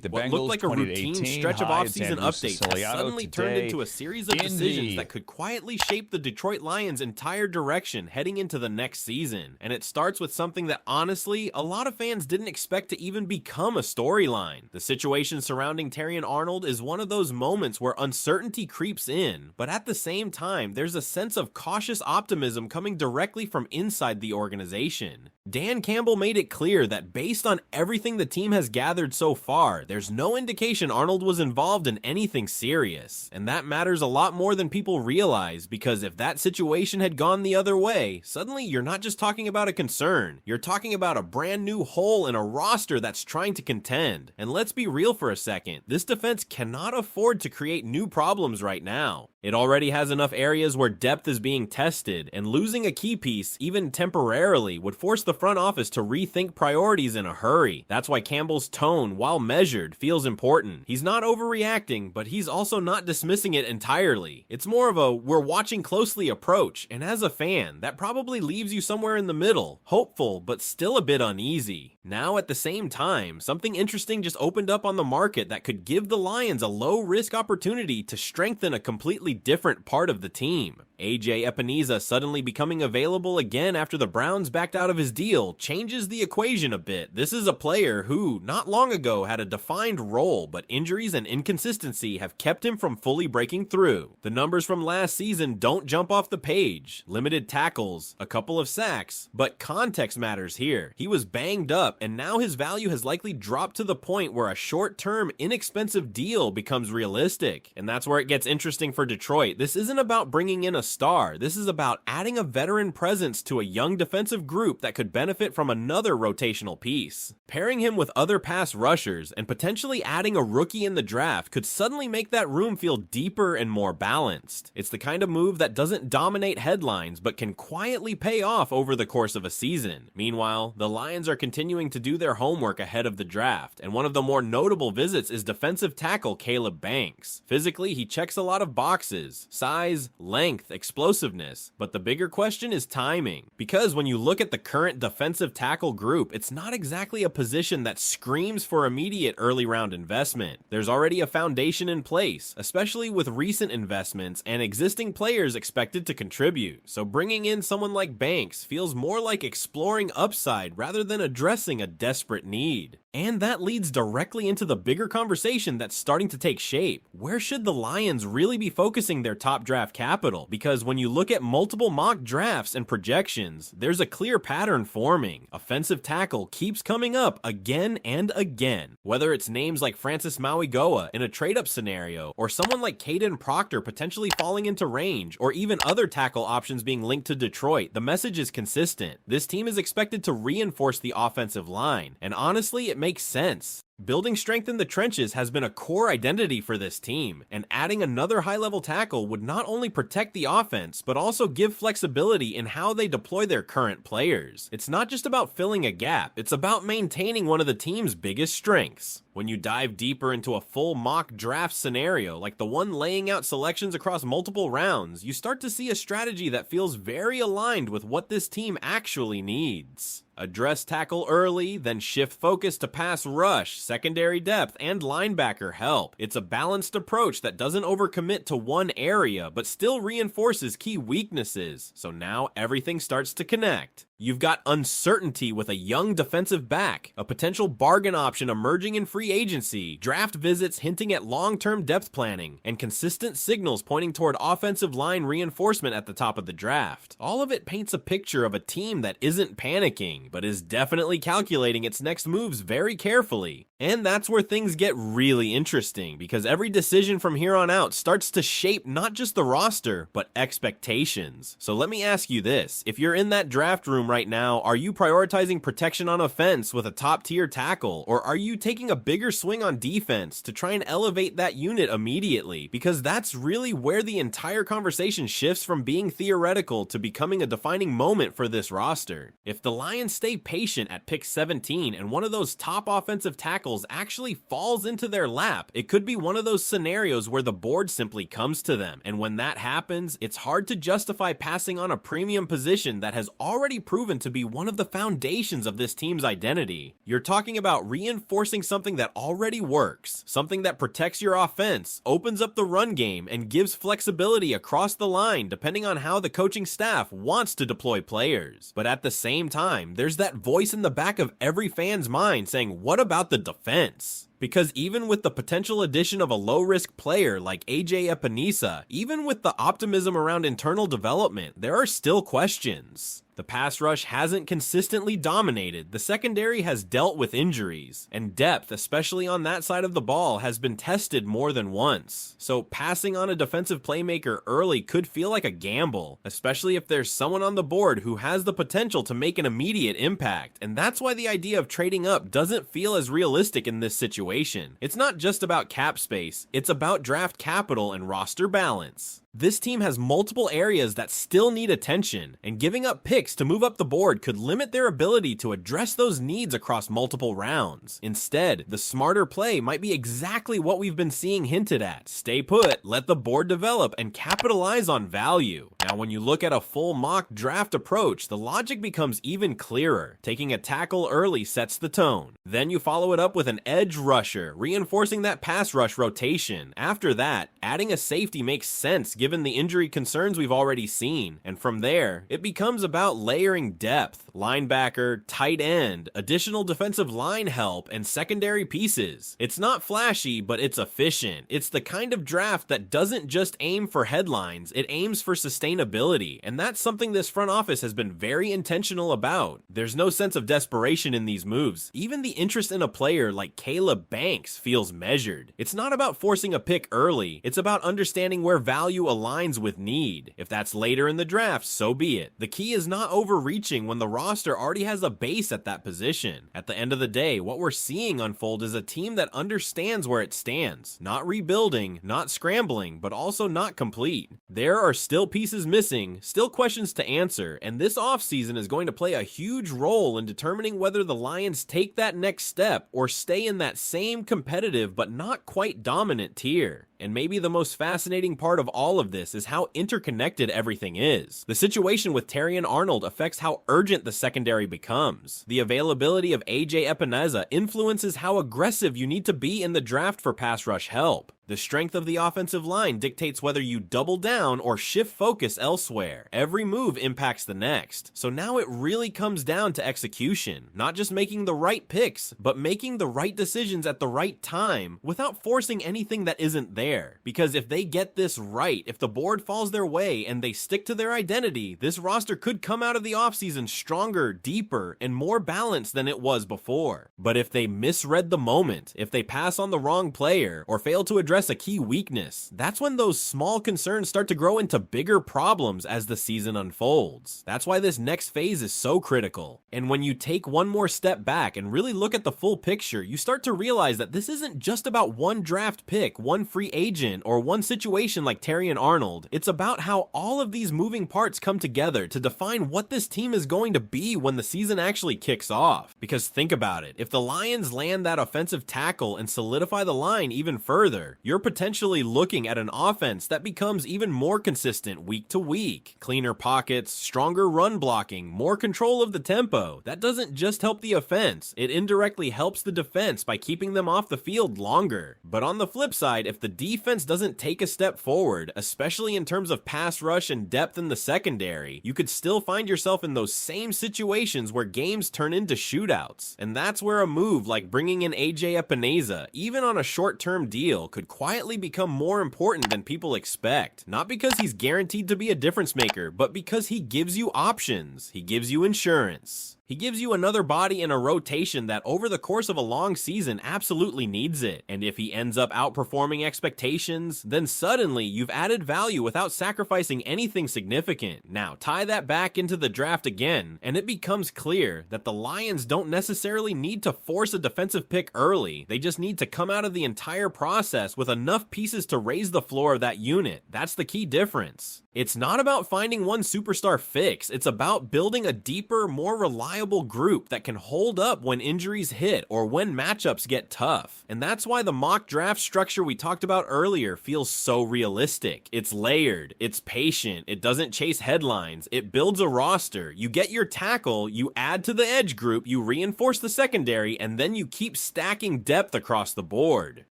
What looked like a routine stretch of offseason updates has suddenly turned into a series of decisions that could quietly shape the Detroit Lions' entire direction heading into the next season. And it starts with something that honestly, a lot of fans didn't expect to even become a storyline. The situation surrounding Terrion Arnold is one of those moments where uncertainty creeps in, but at the same time, there's a sense of cautious optimism coming directly from inside the organization. Dan Campbell made it clear that based on everything the team has gathered so far, there's no indication Arnold was involved in anything serious. And that matters a lot more than people realize, because if that situation had gone the other way, suddenly you're not just talking about a concern, you're talking about a brand new hole in a roster that's trying to contend. And let's be real for a second, this defense cannot afford to create new problems right now. It already has enough areas where depth is being tested, and losing a key piece, even temporarily, would force the front office to rethink priorities in a hurry. That's why Campbell's tone, while measured, feels important. He's not overreacting, but he's also not dismissing it entirely. It's more of a we're watching closely approach, and as a fan, that probably leaves you somewhere in the middle, hopeful, but still a bit uneasy. Now, at the same time, something interesting just opened up on the market that could give the Lions a low-risk opportunity to strengthen a completely different part of the team. AJ Epineza suddenly becoming available again after the Browns backed out of his deal changes the equation a bit. This is a player who, not long ago, had a defined role, but injuries and inconsistency have kept him from fully breaking through. The numbers from last season don't jump off the page. Limited tackles, a couple of sacks, but context matters here. He was banged up, and now his value has likely dropped to the point where a short-term, inexpensive deal becomes realistic. And that's where it gets interesting for Detroit. This isn't about bringing in a star. This is about adding a veteran presence to a young defensive group that could benefit from another rotational piece. Pairing him with other pass rushers and potentially adding a rookie in the draft could suddenly make that room feel deeper and more balanced. It's the kind of move that doesn't dominate headlines but can quietly pay off over the course of a season. Meanwhile, the Lions are continuing to do their homework ahead of the draft, and one of the more notable visits is defensive tackle Caleb Banks. Physically, he checks a lot of boxes: size, length, explosiveness, but the bigger question is timing. Because when you look at the current defensive tackle group, it's not exactly a position that screams for immediate early round investment. There's already a foundation in place, especially with recent investments and existing players expected to contribute. So bringing in someone like Banks feels more like exploring upside rather than addressing a desperate need. And that leads directly into the bigger conversation that's starting to take shape. Where should the Lions really be focusing their top draft capital? Because when you look at multiple mock drafts and projections, there's a clear pattern forming. Offensive tackle keeps coming up again and again. Whether it's names like Francis Mauigoa in a trade-up scenario, or someone like Caden Proctor potentially falling into range, or even other tackle options being linked to Detroit, the message is consistent. This team is expected to reinforce the offensive line, and honestly, it makes sense. Building strength in the trenches has been a core identity for this team, and adding another high-level tackle would not only protect the offense, but also give flexibility in how they deploy their current players. It's not just about filling a gap, it's about maintaining one of the team's biggest strengths. When you dive deeper into a full mock draft scenario, like the one laying out selections across multiple rounds, you start to see a strategy that feels very aligned with what this team actually needs. Address tackle early, then shift focus to pass rush, secondary depth, and linebacker help. It's a balanced approach that doesn't overcommit to one area, but still reinforces key weaknesses. So now everything starts to connect. You've got uncertainty with a young defensive back, a potential bargain option emerging in free agency, draft visits hinting at long-term depth planning, and consistent signals pointing toward offensive line reinforcement at the top of the draft. All of it paints a picture of a team that isn't panicking, but is definitely calculating its next moves very carefully. And that's where things get really interesting, because every decision from here on out starts to shape not just the roster, but expectations. So let me ask you this: if you're in that draft room right now, are you prioritizing protection on offense with a top-tier tackle, or are you taking a bigger swing on defense to try and elevate that unit immediately? Because that's really where the entire conversation shifts from being theoretical to becoming a defining moment for this roster. If the Lions stay patient at pick 17 and one of those top offensive tackles actually falls into their lap, it could be one of those scenarios where the board simply comes to them. And when that happens, it's hard to justify passing on a premium position that has already proven proven to be one of the foundations of this team's identity. You're talking about reinforcing something that already works, something that protects your offense, opens up the run game, and gives flexibility across the line depending on how the coaching staff wants to deploy players. But at the same time, there's that voice in the back of every fan's mind saying, what about the defense? Because even with the potential addition of a low-risk player like AJ Epinesa, even with the optimism around internal development, there are still questions. The pass rush hasn't consistently dominated, the secondary has dealt with injuries, and depth, especially on that side of the ball, has been tested more than once. So passing on a defensive playmaker early could feel like a gamble, especially if there's someone on the board who has the potential to make an immediate impact, and that's why the idea of trading up doesn't feel as realistic in this situation. It's not just about cap space, it's about draft capital and roster balance. This team has multiple areas that still need attention, and giving up picks to move up the board could limit their ability to address those needs across multiple rounds. Instead, the smarter play might be exactly what we've been seeing hinted at. Stay put, let the board develop, and capitalize on value. Now, when you look at a full mock draft approach, the logic becomes even clearer. Taking a tackle early sets the tone. Then you follow it up with an edge rusher, reinforcing that pass rush rotation. After that, adding a safety makes sense given the injury concerns we've already seen. And from there, it becomes about layering depth, linebacker, tight end, additional defensive line help, and secondary pieces. It's not flashy, but it's efficient. It's the kind of draft that doesn't just aim for headlines, it aims for sustainability, and that's something this front office has been very intentional about. There's no sense of desperation in these moves. Even the interest in a player like Caleb Banks feels measured. It's not about forcing a pick early, it's about understanding where value aligns with need. If that's later in the draft, so be it. The key is not overreaching when the roster already has a base at that position. At the end of the day, what we're seeing unfold is a team that understands where it stands. Not rebuilding, not scrambling, but also not complete. There are still pieces missing, still questions to answer, and this offseason is going to play a huge role in determining whether the Lions take that next step or stay in that same competitive but not quite dominant tier. And maybe the most fascinating part of all of this is how interconnected everything is. The situation with Terrion Arnold affects how urgent the secondary becomes. The availability of AJ Epinesa influences how aggressive you need to be in the draft for pass rush help. The strength of the offensive line dictates whether you double down or shift focus elsewhere. Every move impacts the next. So now it really comes down to execution. Not just making the right picks, but making the right decisions at the right time without forcing anything that isn't there. Because if they get this right, if the board falls their way and they stick to their identity, this roster could come out of the offseason stronger, deeper, and more balanced than it was before. But if they misread the moment, if they pass on the wrong player, or fail to address a key weakness, that's when those small concerns start to grow into bigger problems as the season unfolds. That's why this next phase is so critical. And when you take one more step back and really look at the full picture, you start to realize that this isn't just about one draft pick, one free agent, or one situation like Terrion Arnold. It's about how all of these moving parts come together to define what this team is going to be when the season actually kicks off. Because think about it, if the Lions land that offensive tackle and solidify the line even further, you're potentially looking at an offense that becomes even more consistent week to week. Cleaner pockets, stronger run blocking, more control of the tempo. That doesn't just help the offense, it indirectly helps the defense by keeping them off the field longer. But on the flip side, if the defense doesn't take a step forward, especially in terms of pass rush and depth in the secondary, you could still find yourself in those same situations where games turn into shootouts. And that's where a move like bringing in AJ Epinesa, even on a short-term deal, could quietly become more important than people expect. Not because he's guaranteed to be a difference maker, but because he gives you options. He gives you insurance. He gives you another body in a rotation that over the course of a long season absolutely needs it. And if he ends up outperforming expectations, then suddenly you've added value without sacrificing anything significant. Now tie that back into the draft again, and it becomes clear that the Lions don't necessarily need to force a defensive pick early. They just need to come out of the entire process with enough pieces to raise the floor of that unit. That's the key difference. It's not about finding one superstar fix, it's about building a deeper, more reliable group that can hold up when injuries hit or when matchups get tough. And that's why the mock draft structure we talked about earlier feels so realistic. It's layered, it's patient, it doesn't chase headlines, it builds a roster. You get your tackle, you add to the edge group, you reinforce the secondary, and then you keep stacking depth across the board.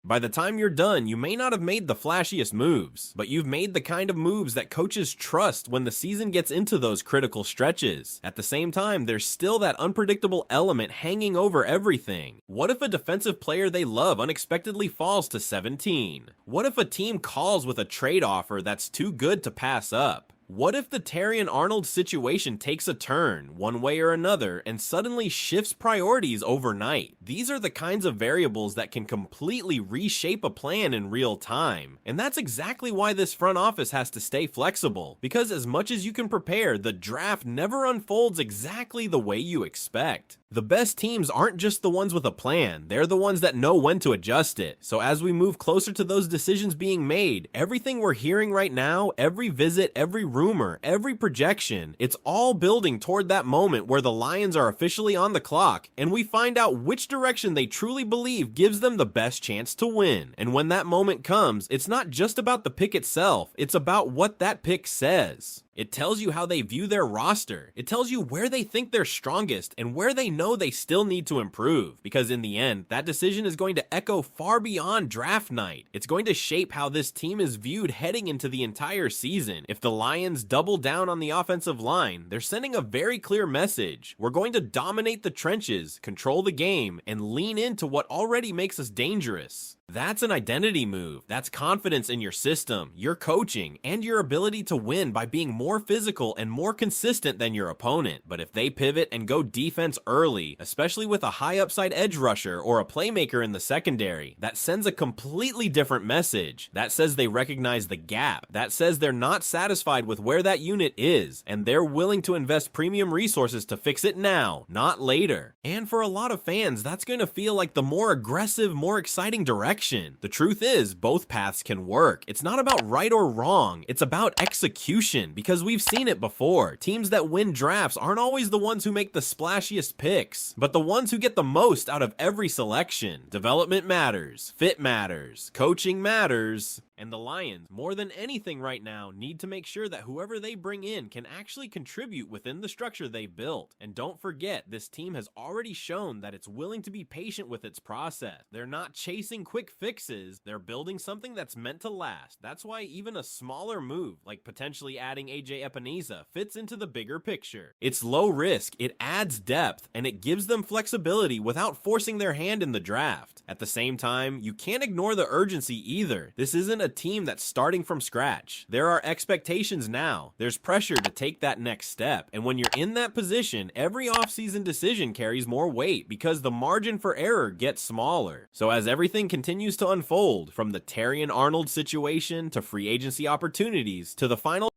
By the time you're done, you may not have made the flashiest moves, but you've made the kind of moves that coaches trust when the season gets into those critical stretches. At the same time, there's still that unpredictable element hanging over everything. What if a defensive player they love unexpectedly falls to 17? What if a team calls with a trade offer that's too good to pass up? What if the Terrion Arnold situation takes a turn, one way or another, and suddenly shifts priorities overnight? These are the kinds of variables that can completely reshape a plan in real time. And that's exactly why this front office has to stay flexible, because as much as you can prepare, the draft never unfolds exactly the way you expect. The best teams aren't just the ones with a plan, they're the ones that know when to adjust it. So as we move closer to those decisions being made, everything we're hearing right now, every visit, every rumor, every projection, it's all building toward that moment where the Lions are officially on the clock and we find out which direction they truly believe gives them the best chance to win. And when that moment comes, it's not just about the pick itself, it's about what that pick says. It tells you how they view their roster. It tells you where they think they're strongest and where they know they still need to improve. Because in the end, that decision is going to echo far beyond draft night. It's going to shape how this team is viewed heading into the entire season. If the Lions double down on the offensive line, they're sending a very clear message. We're going to dominate the trenches, control the game, and lean into what already makes us dangerous. That's an identity move. That's confidence in your system, your coaching, and your ability to win by being more physical and more consistent than your opponent. But if they pivot and go defense early, especially with a high upside edge rusher or a playmaker in the secondary, that sends a completely different message. That says they recognize the gap. That says they're not satisfied with where that unit is, and they're willing to invest premium resources to fix it now, not later. And for a lot of fans, that's going to feel like the more aggressive, more exciting direction. The truth is, both paths can work. It's not about right or wrong, it's about execution, because we've seen it before. Teams that win drafts aren't always the ones who make the splashiest picks, but the ones who get the most out of every selection. Development matters, fit matters, coaching matters. And the Lions, more than anything right now, need to make sure that whoever they bring in can actually contribute within the structure they built. And don't forget, this team has already shown that it's willing to be patient with its process. They're not chasing quick fixes, they're building something that's meant to last. That's why even a smaller move, like potentially adding AJ Epineza, fits into the bigger picture. It's low risk, it adds depth, and it gives them flexibility without forcing their hand in the draft. At the same time, you can't ignore the urgency either. This isn't a team that's starting from scratch. There are expectations now. There's pressure to take that next step. And when you're in that position, every offseason decision carries more weight because the margin for error gets smaller. So as everything continues to unfold, from the Terrion Arnold situation to free agency opportunities to the final